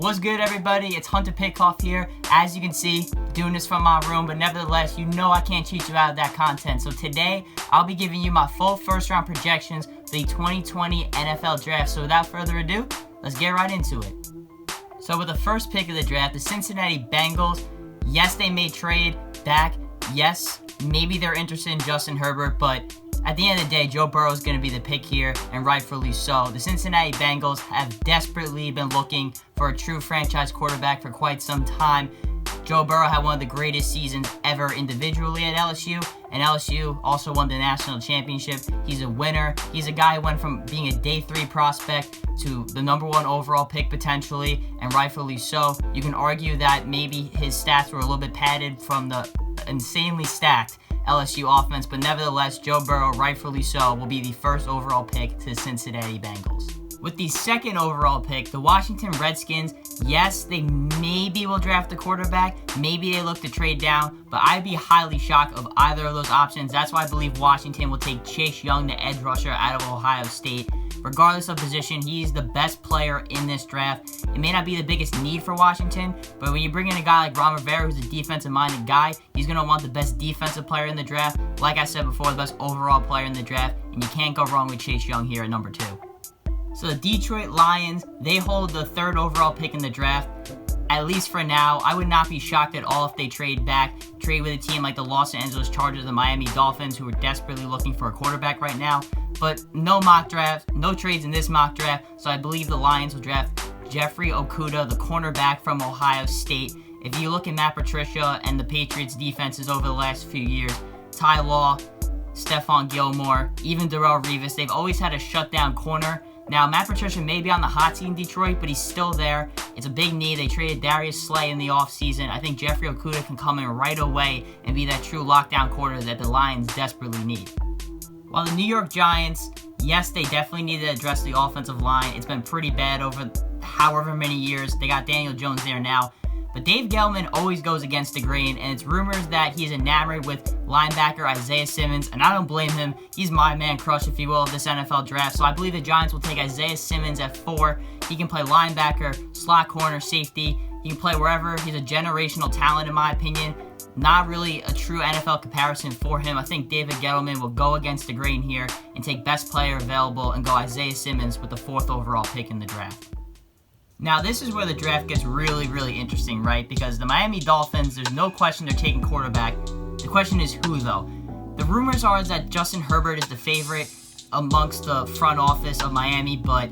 What's good, everybody? It's Hunter Pitcoff here. As you can see, doing this from my room, but nevertheless, you know I can't cheat you out of that content. So today, I'll be giving you my full first-round projections for the 2020 NFL Draft. So without further ado, let's get right into it. So with the first pick of the draft, the Cincinnati Bengals, yes, they may trade back. Yes, maybe they're interested in Justin Herbert, but at the end of the day, Joe Burrow is going to be the pick here, and rightfully so. The Cincinnati Bengals have desperately been looking for a true franchise quarterback for quite some time. Joe Burrow had one of the greatest seasons ever individually at LSU, and LSU also won the national championship. He's a winner. He's a guy who went from being a day 3 prospect to the number 1 overall pick potentially, and rightfully so. You can argue that maybe his stats were a little bit padded from the insanely stacked LSU offense, but nevertheless, Joe Burrow, rightfully so, will be the first overall pick to the Cincinnati Bengals. With the second overall pick, the Washington Redskins, yes, they maybe will draft a quarterback, maybe they look to trade down, but I'd be highly shocked of either of those options. That's why I believe Washington will take Chase Young, the edge rusher out of Ohio State. Regardless of position, he's the best player in this draft. It may not be the biggest need for Washington, but when you bring in a guy like Ron Rivera, who's a defensive-minded guy, he's going to want the best defensive player in the draft. Like I said before, the best overall player in the draft, and you can't go wrong with Chase Young here at number 2. So the Detroit Lions, they hold the 3rd overall pick in the draft. At least for now, I would not be shocked at all if they trade with a team like the Los Angeles Chargers and Miami Dolphins, who are desperately looking for a quarterback right now. But no mock draft, no trades in this mock draft, so I believe the Lions will draft Jeffrey Okudah, the cornerback from Ohio State. If you look at Matt Patricia and the Patriots' defenses over the last few years, Ty Law, Stephon Gilmore, even Darrelle Revis, they've always had a shutdown corner. Now, Matt Patricia may be on the hot seat in Detroit, but he's still there. It's a big need. They traded Darius Slay in the offseason. I think Jeffrey Okudah can come in right away and be that true lockdown corner that the Lions desperately need. While the New York Giants, yes, they definitely need to address the offensive line. It's been pretty bad over however many years. They got Daniel Jones there now. But Dave Gettleman always goes against the grain, and it's rumors that he's enamored with linebacker Isaiah Simmons, and I don't blame him. He's my man crush, if you will, of this NFL draft. So I believe the Giants will take Isaiah Simmons at 4. He can play linebacker, slot corner, safety. He can play wherever. He's a generational talent, in my opinion. Not really a true NFL comparison for him. I think David Gettleman will go against the grain here and take best player available and go Isaiah Simmons with the 4th overall pick in the draft. Now, this is where the draft gets really, really interesting, right? Because the Miami Dolphins, there's no question they're taking quarterback. The question is who, though? The rumors are that Justin Herbert is the favorite amongst the front office of Miami, but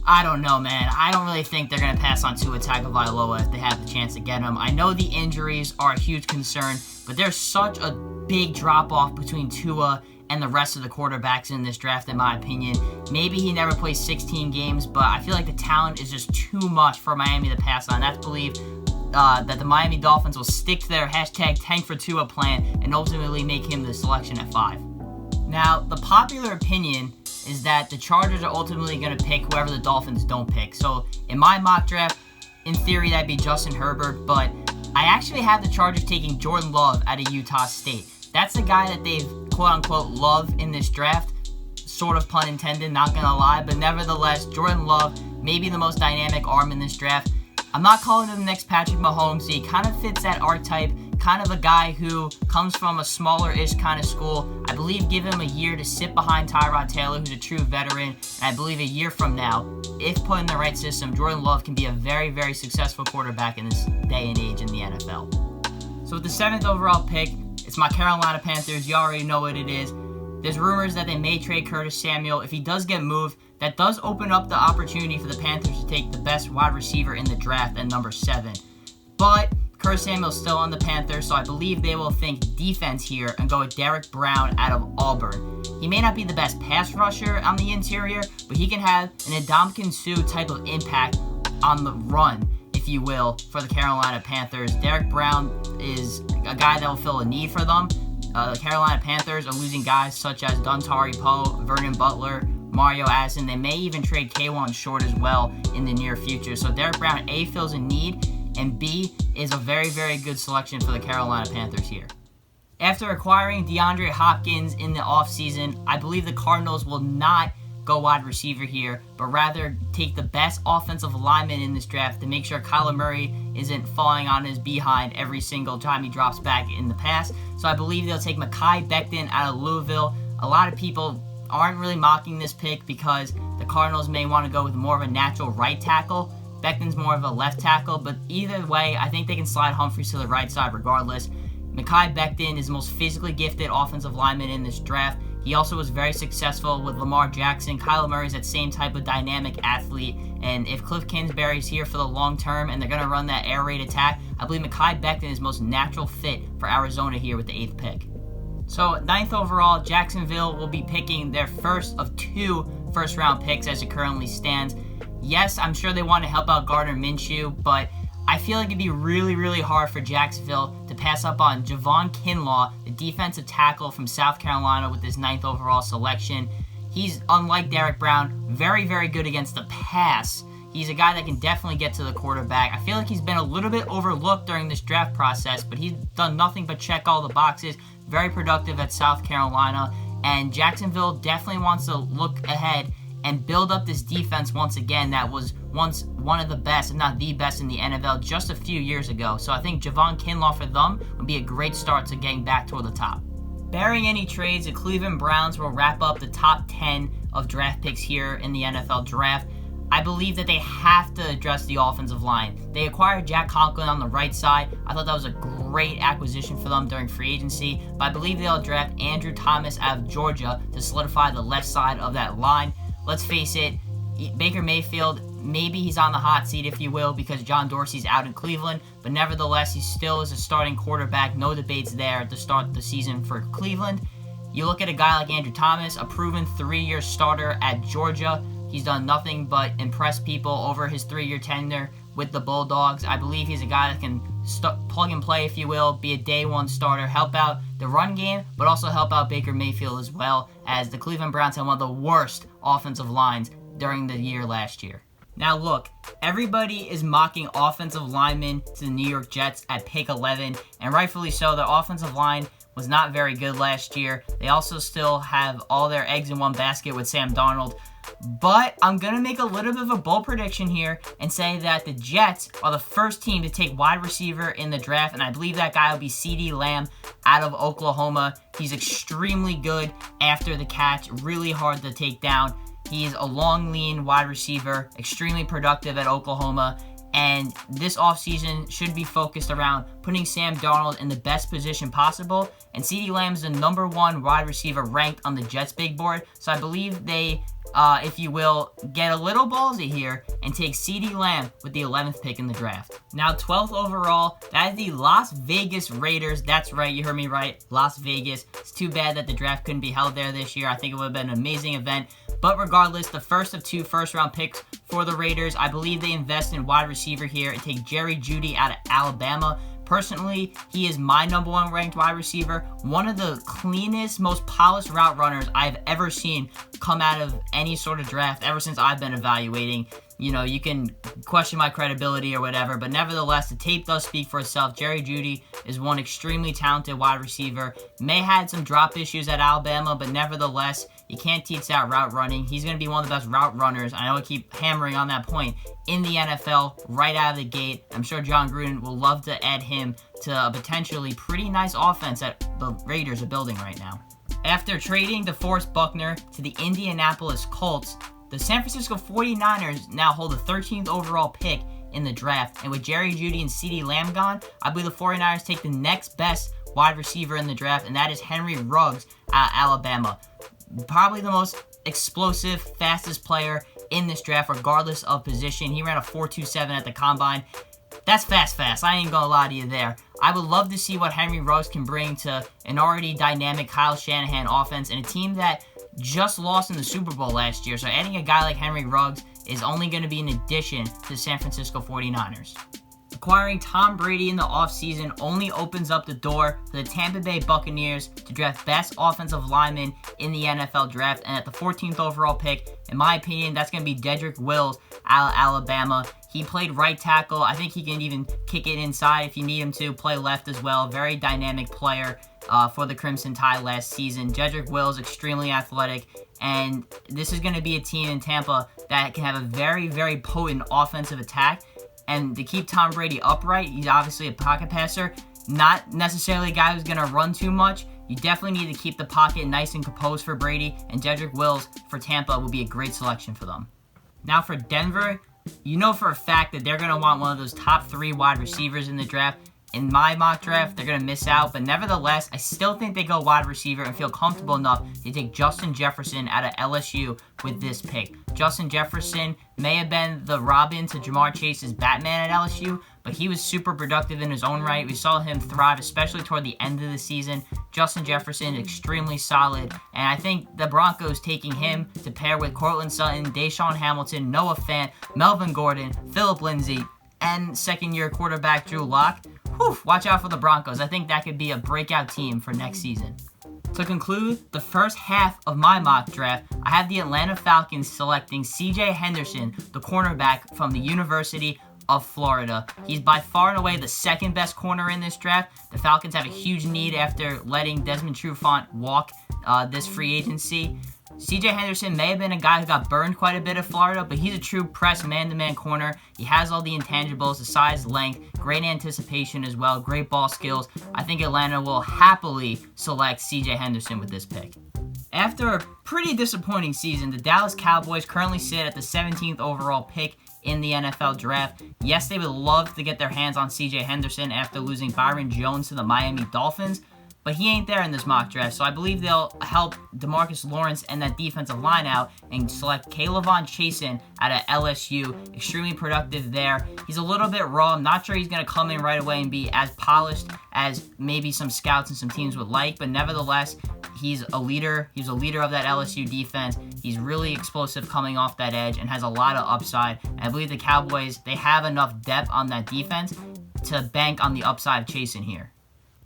I don't know, man. I don't really think they're going to pass on Tua Tagovailoa if they have the chance to get him. I know the injuries are a huge concern, but there's such a big drop-off between Tua and the rest of the quarterbacks in this draft, in my opinion. Maybe he never plays 16 games, but I feel like the talent is just too much for Miami to pass on. That's believed that the Miami Dolphins will stick to their #tank for Tua plan and ultimately make him the selection at 5. Now, the popular opinion is that the Chargers are ultimately going to pick whoever the Dolphins don't pick. So in my mock draft, in theory, that'd be Justin Herbert, but I actually have the Chargers taking Jordan Love out of Utah State. That's the guy that they've quote-unquote love in this draft, sort of pun intended, not gonna lie, but nevertheless, Jordan Love may be the most dynamic arm in this draft. I'm not calling him the next Patrick Mahomes. He kind of fits that archetype, kind of a guy who comes from a smaller-ish kind of school. I believe give him a year to sit behind Tyrod Taylor, who's a true veteran, and I believe a year from now, if put in the right system, Jordan Love can be a very, very successful quarterback in this day and age in the NFL. So with the 7th overall pick, it's my Carolina Panthers. You already know what it is. There's rumors that they may trade Curtis Samuel. If he does get moved, that does open up the opportunity for the Panthers to take the best wide receiver in the draft at number 7. But Curtis Samuel's still on the Panthers, so I believe they will think defense here and go with Derek Brown out of Auburn. He may not be the best pass rusher on the interior, but he can have an Ndamukong Suh type of impact on the run, if you will, for the Carolina Panthers. Derek Brown is a guy that will fill a need for them. The Carolina Panthers are losing guys such as Dontari Poe, Vernon Butler, Mario Addison. They may even trade K'Wan Short as well in the near future. So Derek Brown, A, fills a need, and B, is a very, very good selection for the Carolina Panthers here. After acquiring DeAndre Hopkins in the offseason, I believe the Cardinals will not go wide receiver here, but rather take the best offensive lineman in this draft to make sure Kyler Murray isn't falling on his behind every single time he drops back in the pass. So I believe they'll take Mekhi Becton out of Louisville. A lot of people aren't really mocking this pick because the Cardinals may want to go with more of a natural right tackle. Becton's more of a left tackle, but either way, I think they can slide Humphries to the right side regardless. Mekhi Becton is the most physically gifted offensive lineman in this draft. He also was very successful with Lamar Jackson. Kyler Murray's that same type of dynamic athlete, and if Cliff Kingsbury's here for the long term and they're going to run that air raid attack, I believe Mekhi Becton is the most natural fit for Arizona here with the 8th pick. So 9th overall, Jacksonville will be picking their first of 2 first-round picks as it currently stands. Yes, I'm sure they want to help out Gardner Minshew, but I feel like it'd be really, really hard for Jacksonville to pass up on Javon Kinlaw, the defensive tackle from South Carolina with his 9th overall selection. He's, unlike Derek Brown, very, very good against the pass. He's a guy that can definitely get to the quarterback. I feel like he's been a little bit overlooked during this draft process, but he's done nothing but check all the boxes. Very productive at South Carolina, and Jacksonville definitely wants to look ahead and build up this defense once again that was once one of the best, if not the best in the NFL just a few years ago. So I think Javon Kinlaw for them would be a great start to getting back toward the top. Barring any trades, the Cleveland Browns will wrap up the top 10 of draft picks here in the NFL draft. I believe that they have to address the offensive line. They acquired Jack Conklin on the right side. I thought that was a great acquisition for them during free agency, but I believe they'll draft Andrew Thomas out of Georgia to solidify the left side of that line. Let's face it, Baker Mayfield, maybe he's on the hot seat, if you will, because John Dorsey's out in Cleveland, but nevertheless, he still is a starting quarterback. No debates there to start the season for Cleveland. You look at a guy like Andrew Thomas, a proven 3-year starter at Georgia. He's done nothing but impress people over his 3-year tenure with the Bulldogs. I believe he's a guy that can plug and play, if you will, be a day one starter, help out the run game, but also help out Baker Mayfield as well, as the Cleveland Browns had one of the worst offensive lines during the year last year. Now look, everybody is mocking offensive linemen to the New York Jets at pick 11, and rightfully so. Their offensive line was not very good last year. They also still have all their eggs in one basket with Sam Darnold. But I'm going to make a little bit of a bold prediction here and say that the Jets are the first team to take wide receiver in the draft, and I believe that guy will be CeeDee Lamb out of Oklahoma. He's extremely good after the catch, really hard to take down. He's a long, lean wide receiver, extremely productive at Oklahoma, and this offseason should be focused around putting Sam Darnold in the best position possible, and CeeDee Lamb is the number 1 wide receiver ranked on the Jets big board, so I believe they if you will, get a little ballsy here and take CeeDee Lamb with the 11th pick in the draft. Now, 12th overall, that is the Las Vegas Raiders. That's right, you heard me right, Las Vegas. It's too bad that the draft couldn't be held there this year. I think it would have been an amazing event. But regardless, the first of 2 first-round picks for the Raiders. I believe they invest in wide receiver here and take Jerry Jeudy out of Alabama. Personally, he is my number 1 ranked wide receiver. One of the cleanest, most polished route runners I've ever seen come out of any sort of draft ever since I've been evaluating. You know, you can question my credibility or whatever, but nevertheless, the tape does speak for itself. Jerry Jeudy is one extremely talented wide receiver. May have had some drop issues at Alabama, but nevertheless, you can't teach that route running. He's going to be one of the best route runners. I know I keep hammering on that point in the NFL right out of the gate. I'm sure John Gruden will love to add him to a potentially pretty nice offense that the Raiders are building right now. After trading DeForest Buckner to the Indianapolis Colts, the San Francisco 49ers now hold the 13th overall pick in the draft. And with Jerry Jeudy and CeeDee Lamb gone, I believe the 49ers take the next best wide receiver in the draft, and that is Henry Ruggs out of Alabama. Probably the most explosive, fastest player in this draft, regardless of position. He ran a 4.27 at the combine. That's fast. I ain't gonna lie to you there. I would love to see what Henry Ruggs can bring to an already dynamic Kyle Shanahan offense and a team that just lost in the Super Bowl last year. So adding a guy like Henry Ruggs is only going to be an addition to the San Francisco 49ers. Acquiring Tom Brady in the offseason only opens up the door for the Tampa Bay Buccaneers to draft best offensive lineman in the NFL draft. And at the 14th overall pick, in my opinion, that's going to be Dedrick Wills out of Alabama. He played right tackle. I think he can even kick it inside if you need him to, play left as well. Very dynamic player for the Crimson Tide last season. Jedrick Wills, extremely athletic, And this is going to be a team in Tampa that can have a very, very potent offensive attack. And to keep Tom Brady upright, he's obviously a pocket passer. Not necessarily a guy who's going to run too much. You definitely need to keep the pocket nice and composed for Brady. And Jedrick Wills for Tampa will be a great selection for them. Now for Denver, you know for a fact that they're going to want one of those top 3 wide receivers in the draft. In my mock draft, they're going to miss out, but nevertheless, I still think they go wide receiver and feel comfortable enough to take Justin Jefferson out of LSU with this pick. Justin Jefferson may have been the Robin to Jamar Chase's Batman at LSU, but he was super productive in his own right. We saw him thrive, especially toward the end of the season. Justin Jefferson, extremely solid, and I think the Broncos taking him to pair with Courtland Sutton, Deshaun Hamilton, Noah Fant, Melvin Gordon, Phillip Lindsay, and second-year quarterback Drew Lock. Watch out for the Broncos. I think that could be a breakout team for next season. To conclude the first half of my mock draft, I have the Atlanta Falcons selecting C.J. Henderson, the cornerback from the University of Florida. He's by far and away the second best corner in this draft. The Falcons have a huge need after letting Desmond Trufant walk this free agency. C.J. Henderson may have been a guy who got burned quite a bit at Florida, but he's a true press man-to-man corner. He has all the intangibles, the size, length, great anticipation as well, great ball skills. I think Atlanta will happily select C.J. Henderson with this pick. After a pretty disappointing season, the Dallas Cowboys currently sit at the 17th overall pick in the NFL draft. Yes, they would love to get their hands on C.J. Henderson after losing Byron Jones to the Miami Dolphins, but he ain't there in this mock draft, so I believe they'll help DeMarcus Lawrence and that defensive line out and select K'Lavon Chasen out of LSU. Extremely productive there. He's a little bit raw. I'm not sure he's going to come in right away and be as polished as maybe some scouts and some teams would like, but nevertheless, he's a leader. He's a leader of that LSU defense. He's really explosive coming off that edge and has a lot of upside. And I believe the Cowboys, they have enough depth on that defense to bank on the upside of Chasen here.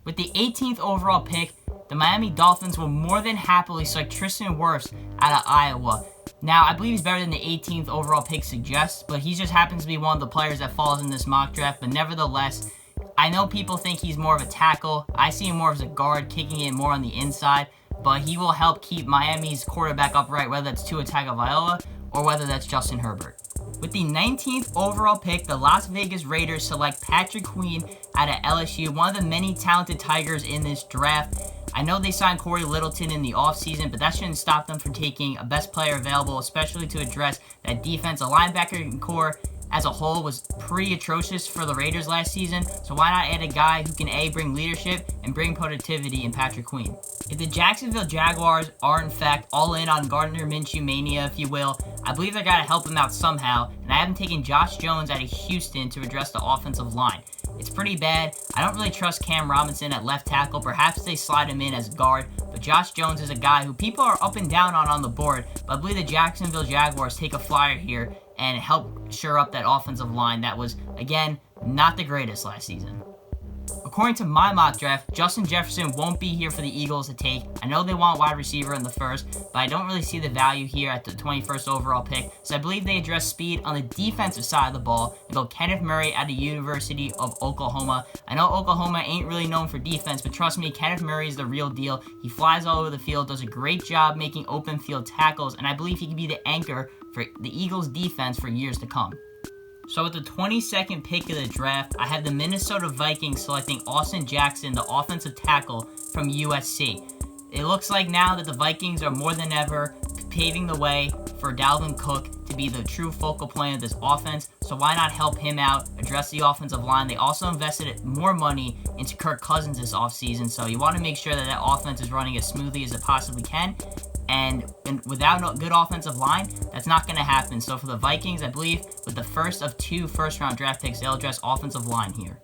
With the 18th overall pick, the Miami Dolphins will more than happily select Tristan Wirfs out of Iowa. Now, I believe he's better than the 18th overall pick suggests, but he just happens to be one of the players that falls in this mock draft. But nevertheless, I know people think he's more of a tackle. I see him more as a guard, kicking it more on the inside, but he will help keep Miami's quarterback upright, whether that's Tua Tagovailoa or whether that's Justin Herbert. With the 19th overall pick, the Las Vegas Raiders select Patrick Queen out of LSU, one of the many talented Tigers in this draft. I know they signed Corey Littleton in the offseason, but that shouldn't stop them from taking a best player available, especially to address that defense. A linebacker core as a whole was pretty atrocious for the Raiders last season, so why not add a guy who can A, bring leadership and bring productivity in Patrick Queen. If the Jacksonville Jaguars are in fact all in on Gardner Minshew mania, if you will, I believe they got to help him out somehow, and I haven't taken Josh Jones out of Houston to address the offensive line. It's pretty bad. I don't really trust Cam Robinson at left tackle. Perhaps they slide him in as guard, but Josh Jones is a guy who people are up and down on the board, but I believe the Jacksonville Jaguars take a flyer here and help shore up that offensive line that was, again, not the greatest last season. According to my mock draft, Justin Jefferson won't be here for the Eagles to take. I know they want wide receiver in the first, but I don't really see the value here at the 21st overall pick, so I believe they address speed on the defensive side of the ball and go Kenneth Murray at the University of Oklahoma. I know Oklahoma ain't really known for defense, but trust me, Kenneth Murray is the real deal. He flies all over the field, does a great job making open field tackles, and I believe he can be the anchor for the Eagles defense for years to come. So with the 22nd pick of the draft, I have the Minnesota Vikings selecting Austin Jackson, the offensive tackle from USC. It looks like now that the Vikings are more than ever paving the way for Dalvin Cook to be the true focal point of this offense, so why not help him out, address the offensive line. They also invested more money into Kirk Cousins this offseason, so you want to make sure that that offense is running as smoothly as it possibly can. And without a good offensive line, that's not going to happen. So for the Vikings, I believe with the first of 2 first-round draft picks, they'll address offensive line here.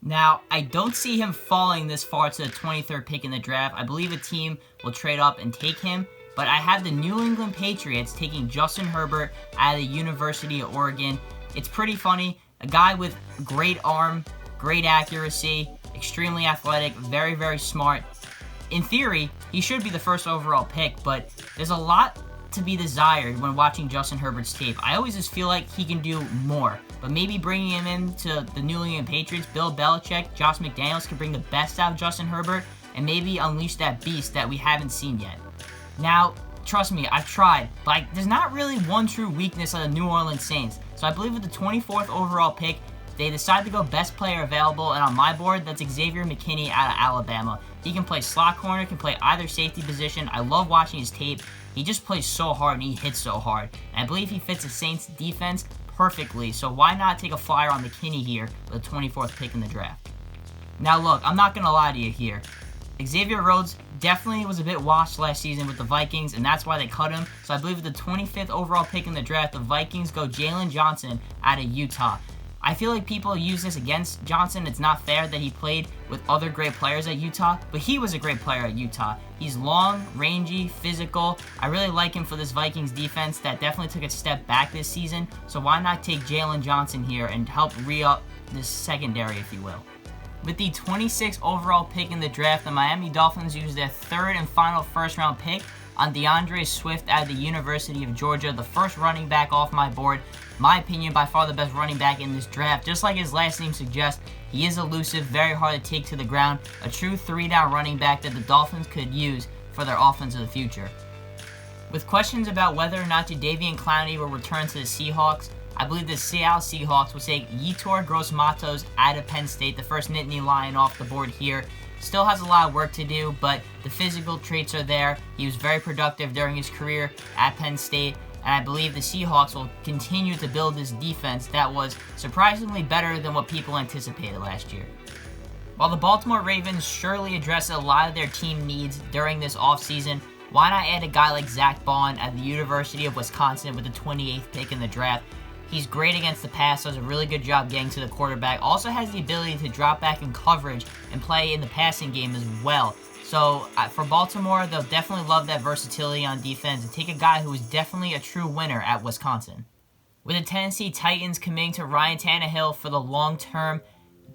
Now, I don't see him falling this far to the 23rd pick in the draft. I believe a team will trade up and take him. But I have the New England Patriots taking Justin Herbert out of the University of Oregon. It's pretty funny. A guy with great arm, great accuracy, extremely athletic, very, very smart. In theory, he should be the first overall pick, but there's a lot to be desired when watching Justin Herbert's tape. I always just feel like he can do more, but maybe bringing him into the New England Patriots, Bill Belichick, Josh McDaniels can bring the best out of Justin Herbert and maybe unleash that beast that we haven't seen yet. Now, trust me, I've tried. But there's not really one true weakness of the New Orleans Saints. So I believe with the 24th overall pick, they decided to go best player available, and on my board, that's Xavier McKinney out of Alabama. He can play slot corner, can play either safety position. I love watching his tape. He just plays so hard and he hits so hard. And I believe he fits the Saints defense perfectly, so why not take a flyer on McKinney here with the 24th pick in the draft? Now look, I'm not going to lie to you here. Xavier Rhodes definitely was a bit washed last season with the Vikings, and that's why they cut him. So I believe with the 25th overall pick in the draft, the Vikings go Jalen Johnson out of Utah. I feel like people use this against Johnson. It's not fair that he played with other great players at Utah, but he was a great player at Utah. He's long, rangy, physical. I really like him for this Vikings defense that definitely took a step back this season. So why not take Jalen Johnson here and help re-up this secondary, if you will. With the 26th overall pick in the draft, the Miami Dolphins used their third and final first-round pick on DeAndre Swift out of the University of Georgia, the first running back off my board. My opinion, by far the best running back in this draft. Just like his last name suggests, he is elusive, very hard to take to the ground, a true three-down running back that the Dolphins could use for their offense of the future. With questions about whether or not Jadeveon Clowney will return to the Seahawks, I believe the Seattle Seahawks will take Yetur Gross-Matos out of Penn State, the first Nittany Lion off the board here. Still has a lot of work to do, but the physical traits are there. He was very productive during his career at Penn State, and I believe the Seahawks will continue to build this defense that was surprisingly better than what people anticipated last year. While the Baltimore Ravens surely addressed a lot of their team needs during this offseason, why not add a guy like Zach Bond at the University of Wisconsin with the 28th pick in the draft? He's great against the pass, does a really good job getting to the quarterback. Also has the ability to drop back in coverage and play in the passing game as well. So for Baltimore, they'll definitely love that versatility on defense and take a guy who is definitely a true winner at Wisconsin. With the Tennessee Titans committing to Ryan Tannehill for the long term,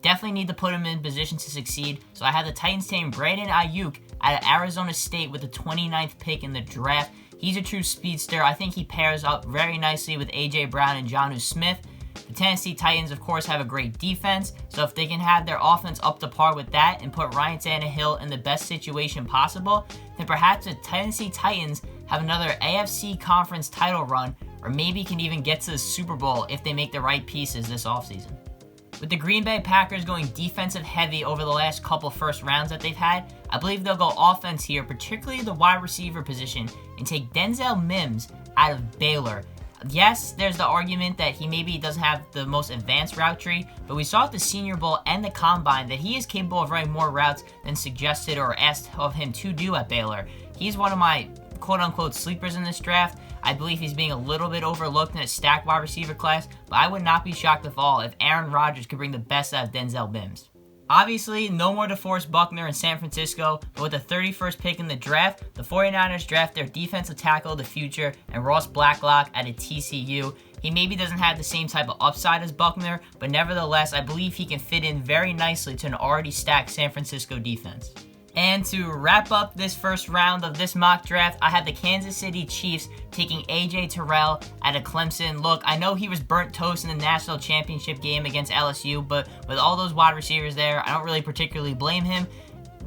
definitely need to put him in position to succeed. So I have the Titans taking Brandon Ayuk out of Arizona State with the 29th pick in the draft. He's a true speedster. I think he pairs up very nicely with A.J. Brown and Jonnu Smith. The Tennessee Titans, of course, have a great defense, so if they can have their offense up to par with that and put Ryan Tannehill in the best situation possible, then perhaps the Tennessee Titans have another AFC Conference title run, or maybe can even get to the Super Bowl if they make the right pieces this offseason. With the Green Bay Packers going defensive heavy over the last couple first rounds that they've had, I believe they'll go offense here, particularly the wide receiver position, and take Denzel Mims out of Baylor. Yes, there's the argument that he maybe doesn't have the most advanced route tree, but we saw at the Senior Bowl and the Combine that he is capable of running more routes than suggested or asked of him to do at Baylor. He's one of my quote-unquote sleepers in this draft. I believe he's being a little bit overlooked in a stacked wide receiver class, but I would not be shocked at all if Aaron Rodgers could bring the best out of Denzel Mims. Obviously, no more DeForest Buckner in San Francisco, but with the 31st pick in the draft, the 49ers draft their defensive tackle of the future and Ross Blacklock out of TCU. He maybe doesn't have the same type of upside as Buckner, but nevertheless, I believe he can fit in very nicely to an already stacked San Francisco defense. And to wrap up this first round of this mock draft, I have the Kansas City Chiefs taking A.J. Terrell out of Clemson. Look, I know he was burnt toast in the national championship game against LSU, but with all those wide receivers there, I don't really particularly blame him.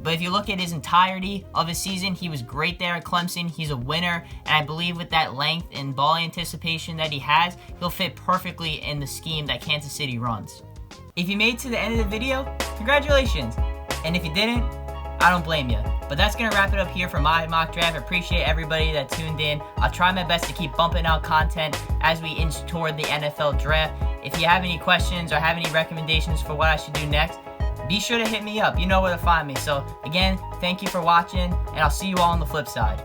But if you look at his entirety of his season, he was great there at Clemson. He's a winner, and I believe with that length and ball anticipation that he has, he'll fit perfectly in the scheme that Kansas City runs. If you made it to the end of the video, congratulations. And if you didn't, I don't blame you. But that's going to wrap it up here for my mock draft. I appreciate everybody that tuned in. I'll try my best to keep bumping out content as we inch toward the NFL draft. If you have any questions or have any recommendations for what I should do next, be sure to hit me up. You know where to find me. So again, thank you for watching, and I'll see you all on the flip side.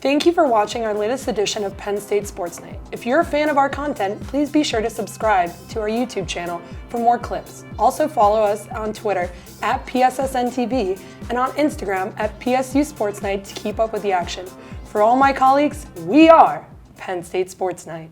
Thank you for watching our latest edition of Penn State Sports Night. If you're a fan of our content, please be sure to subscribe to our YouTube channel for more clips. Also follow us on Twitter at PSSN TV and on Instagram at PSU Sports Night to keep up with the action. For all my colleagues, we are Penn State Sports Night.